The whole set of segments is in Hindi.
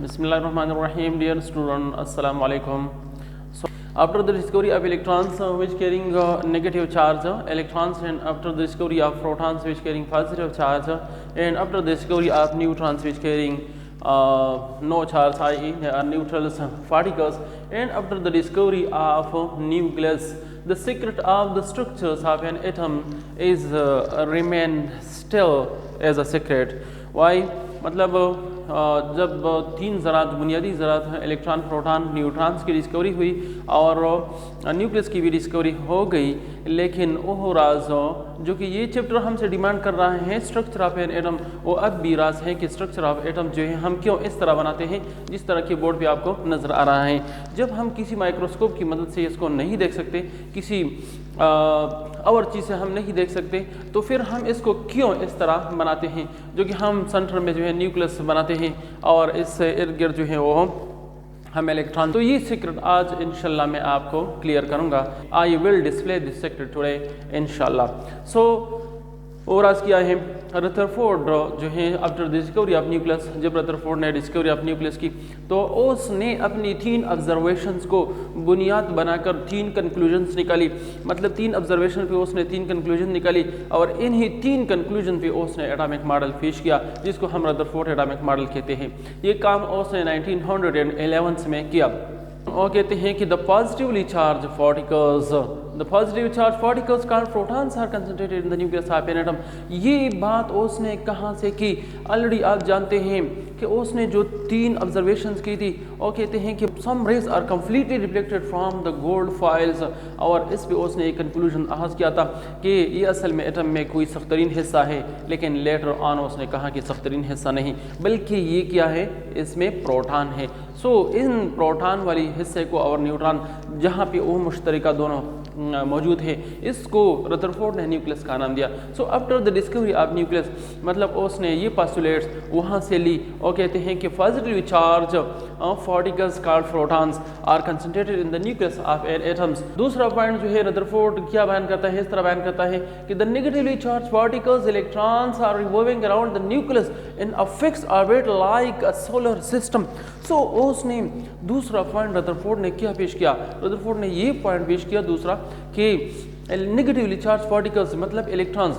Bismillahirrahmanirrahim. Dear student, Assalamu alaikum. So, after the discovery of electrons which carrying negative charge, electrons, and after the discovery of protons which carrying positive charge, and after the discovery of neutrons which carrying no charge, i.e. they are neutrals, particles, and after the discovery of nucleus, the secret of the structures of an atom is remain still as a secret. Why? मतलब जब तीन ज़रात बुनियादी ज़रात हैं इलेक्ट्रॉन प्रोटॉन न्यूट्रॉन्स की डिस्कवरी हुई और न्यूक्लियस की भी डिस्कवरी हो गई, लेकिन वो राज जो कि ये चैप्टर हमसे डिमांड कर रहा है स्ट्रक्चर ऑफ एन एटम, वो अब भी राज है कि स्ट्रक्चर ऑफ एटम जो है हम क्यों इस तरह बनाते हैं जिस तरह की बोर्ड पे आपको नज़र आ रहा है। जब हम किसी माइक्रोस्कोप की मदद से इसको नहीं देख सकते, किसी और चीज़ से हम नहीं देख सकते, तो फिर हम इसको क्यों इस तरह बनाते हैं जो कि हम सेंटर में जो है न्यूक्लियस बनाते हैं और इससे इर्द गिर्द जो है वो हम इलेक्ट्रॉन। तो ये सीक्रेट आज इंशाल्लाह मैं आपको क्लियर करूँगा। I will display this secret today इंशाल्लाह। सो और आज किया है रदरफोर्ड जो है after the discovery of nucleus, जब रदरफोर्ड ने डिस्कवरी ऑफ न्यूक्लियस की तो उसने अपनी 3 ऑब्जर्वेशंस को बुनियाद बनाकर 3 कंक्लूजन्स निकाली। मतलब 3 ऑब्जर्वेशन पे उसने 3 कंक्लूजन निकाली और इन्हीं 3 कंक्लूजन पे उसने एटॉमिक मॉडल पेश किया जिसको हम रदरफोर्ड एटॉमिक मॉडल कहते हैं। ये काम उसने 1911 में किया और कहते हैं कि the positively charge particles called protons are concentrated in the nucleus of an atom। ये बात उसने कहाँ से की? ऑलरेडी आप जानते हैं कि उसने जो 3 ऑब्जर्वेशंस की थी और कहते हैं कि some rays are completely reflected from the gold foils, और इस पे उसने एक कंक्लूजन आगाज किया था कि ये असल में एटम में कोई सख्तरीन हिस्सा है, लेकिन लेटर ऑन उसने कहा कि सख्तरीन हिस्सा नहीं बल्कि ये क्या है, इसमें प्रोटॉन है। सो इन प्रोटॉन वाली हिस्से को और न्यूट्रॉन जहाँ पे वो मुश्तरका दोनों मौजूद है, इसको रदरफोर्ड ने न्यूक्लियस का नाम दिया। So after the discovery of nucleus मतलब उसने ये पोस्टुलेट्स वहाँ से ली और कहते हैं कि positively charge particles called protons are concentrated in the nucleus of an atoms. दूसरा पॉइंट जो है रदरफोर्ड क्या बयान करता है, इस तरह बयान करता है कि the negatively charge particles electrons are revolving around the nucleus in a fixed orbit like a solar system. So उसने दूसरा पॉइंट रदरफोर्ड ने क्या पेश किया, रदरफोर्ड ने ये पॉइंट पेश किया दूसरा कि नेगेटिवली चार्ज पार्टिकल्स मतलब इलेक्ट्रॉन्स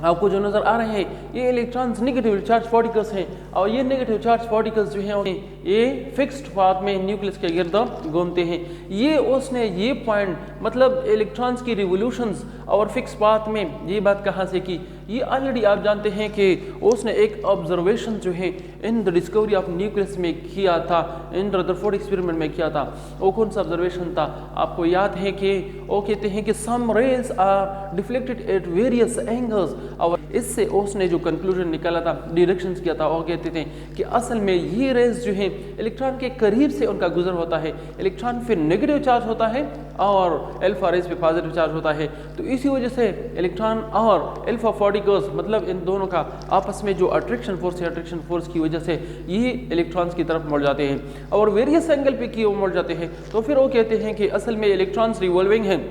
आपको जो नज़र आ रहे हैं ये इलेक्ट्रॉन्स नेगेटिव चार्ज पार्टिकल्स हैं और ये नेगेटिव चार्ज पार्टिकल्स जो हैं ये फिक्स्ड पाथ में न्यूक्लियस के गिर्द घूमते हैं। ये उसने ये पॉइंट मतलब इलेक्ट्रॉन्स की रिवोल्यूशंस और फिक्स पाथ में ये बात कहाँ से की, ये ऑलरेडी आप जानते हैं कि उसने एक ऑब्जर्वेशन जो है in the discovery of nucleus में किया था, इन रदरफोर्ड एक्सपेरिमेंट में किया था। वो कौन सा ऑब्जर्वेशन था आपको याद है कि वो कहते हैं कि some rays are deflected at various angles, और इससे उसने जो कंक्लूजन निकाला था, डिरेक्शंस किया था, वो कहते थे कि असल में ये रेज जो है इलेक्ट्रॉन के करीब से उनका गुजर होता है, इलेक्ट्रॉन फिर नेगेटिव चार्ज होता है और अल्फा रेज पे पॉजिटिव चार्ज होता है। तो इसी वजह से इलेक्ट्रॉन और अल्फा पार्टिकल्स मतलब इन दोनों का आपस में जो अट्रैक्शन फोर्स है, अट्रैक्शन फोर्स की वजह से ये इलेक्ट्रॉन्स की तरफ मुड़ जाते हैं और वेरियस एंगल पे की वो मुड़ जाते हैं। तो फिर वो कहते हैं कि असल में इलेक्ट्रॉन्स रिवॉल्विंग हैं,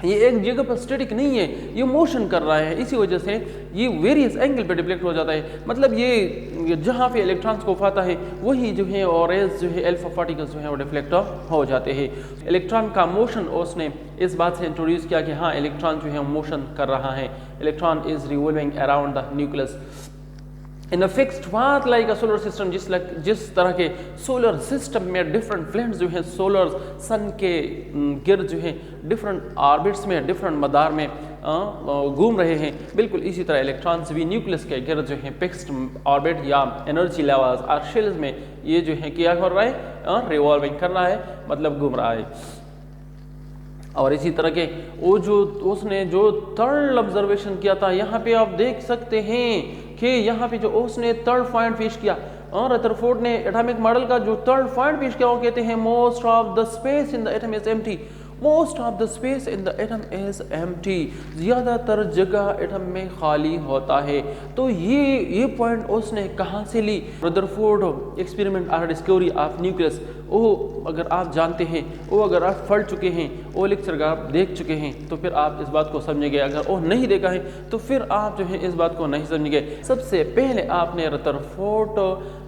ये एक जगह पर स्टैटिक नहीं है, ये मोशन कर रहा है, इसी वजह से ये वेरियस एंगल पे डिफ्लेक्ट हो जाता है। मतलब ये जहाँ पे इलेक्ट्रॉन्स को पाता है वही जो है और रेज जो है अल्फा पार्टिकल्स जो है वो डिफ्लेक्ट हो जाते हैं। इलेक्ट्रॉन का मोशन उसने इस बात से इंट्रोड्यूस किया कि हाँ इलेक्ट्रॉन जो है मोशन कर रहा है, electron is revolving around the nucleus in a fixed path like a solar system. जिस तरह के सोलर सिस्टम में डिफरेंट प्लैनेट्स जो हैं सोलर सन के गिर्द जो है डिफरेंट ऑर्बिट्स में डिफरेंट मदार में घूम रहे हैं, बिल्कुल इसी तरह इलेक्ट्रॉन्स भी न्यूक्लियस के गिर्द जो है फिक्स्ड ऑर्बिट या एनर्जी लेवल्स और शेल्स में ये जो है क्या कर रहा है, रिवॉल्विंग कर रहा है, मतलब घूम रहा है। और इसी तरह के वो जो उसने जो थर्ड ऑब्जर्वेशन किया था, यहाँ पे आप देख सकते हैं कि यहाँ पे जो उसने थर्ड पॉइंट पेश किया और रदरफोर्ड ने एटॉमिक मॉडल का जो थर्ड पॉइंट पेश किया वो कहते हैं most of the space in the atom is empty. Most of the space in the atom is empty, ज़्यादातर जगह एटम में खाली होता है। तो ये पॉइंट उसने कहाँ से ली, रदरफोर्ड एक्सपेरिमेंट और डिस्कवरी ऑफ न्यूक्लियस वो अगर आप जानते हैं, वो अगर आप पढ़ चुके हैं, वो लेक्चर अगर आप देख चुके हैं तो फिर आप इस बात को समझेंगे। अगर वो नहीं देखा है तो फिर आप जो है इस बात को नहीं समझेंगे। सबसे पहले आपने रदरफोर्ड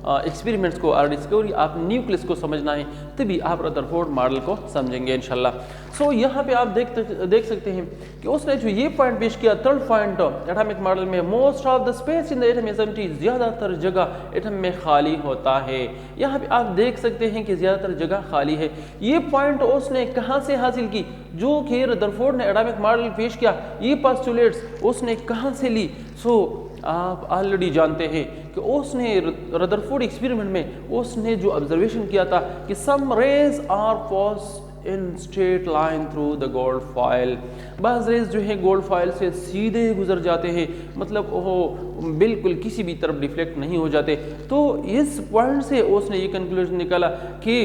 एक्सपेरिमेंट्स को और डिस्कवरी आप न्यूक्लियस को समझना है, तभी आप रदरफोर्ड मॉडल को समझेंगे इंशाल्लाह। सो यहाँ पे आप देख सकते हैं कि उसने जो ये पॉइंट पेश किया, थर्ड पॉइंट एटॉमिक मॉडल में, most of the space in the atom is empty, ज़्यादातर जगह एटम में खाली होता है। यहाँ पे आप देख सकते हैं कि ज़्यादातर जगह खाली है। ये पॉइंट उसने कहाँ से हासिल की? जो कि रदरफोर्ड ने एटॉमिक मॉडल पेश किया, ये पोस्टुलेट्स उसने कहाँ से ली? सो आप ऑलरेडी जानते हैं कि उसने रदरफोर्ड एक्सपेरिमेंट में उसने जो ऑब्जर्वेशन किया था कि some rays are pass in straight line through the gold foil, बाज़ रेज जो है गोल्ड फॉयल से सीधे गुजर जाते हैं, मतलब वो बिल्कुल किसी भी तरफ डिफ्लेक्ट नहीं हो जाते। तो इस पॉइंट से उसने ये कंक्लूजन निकाला कि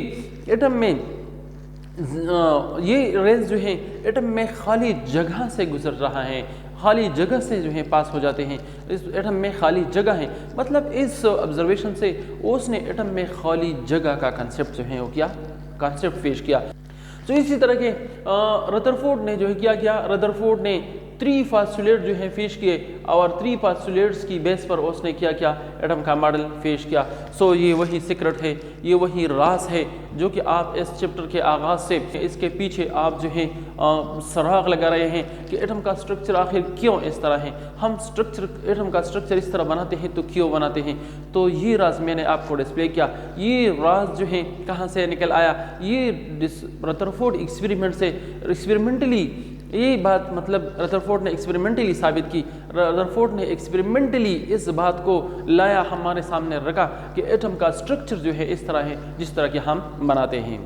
एटम में ये रेज जो है एटम में खाली जगह से गुजर रहा है, खाली जगह से जो है पास हो जाते हैं। इस एटम में खाली जगह है, मतलब इस ऑब्जर्वेशन से उसने एटम में खाली जगह का कंसेप्ट जो है वो क्या कंसेप्ट पेश किया। तो इसी तरह के रदरफोर्ड ने जो है क्या किया, रदरफोर्ड ने 3 पोस्टुलेट जो है पेश किए और 3 पोस्टुलेट्स की बेस पर उसने क्या किया, एटम का मॉडल पेश किया। सो ये वही सीक्रेट है, ये वही राज है जो कि आप इस चैप्टर के आगाज़ से इसके पीछे आप जो है सराग लगा रहे हैं कि एटम का स्ट्रक्चर आखिर क्यों इस तरह है, हम एटम का स्ट्रक्चर इस तरह बनाते हैं तो क्यों बनाते हैं। तो ये राज मैंने आपको डिस्प्ले किया। ये राज जो है कहाँ से निकल आया, ये रदरफोर्ड एक्सपेरिमेंट से एक्सपेरिमेंटली, ये बात मतलब रदरफोर्ड ने एक्सपेरिमेंटली साबित की। रदरफोर्ड ने एक्सपेरिमेंटली इस बात को लाया, हमारे सामने रखा कि एटम का स्ट्रक्चर जो है इस तरह है जिस तरह के हम बनाते हैं।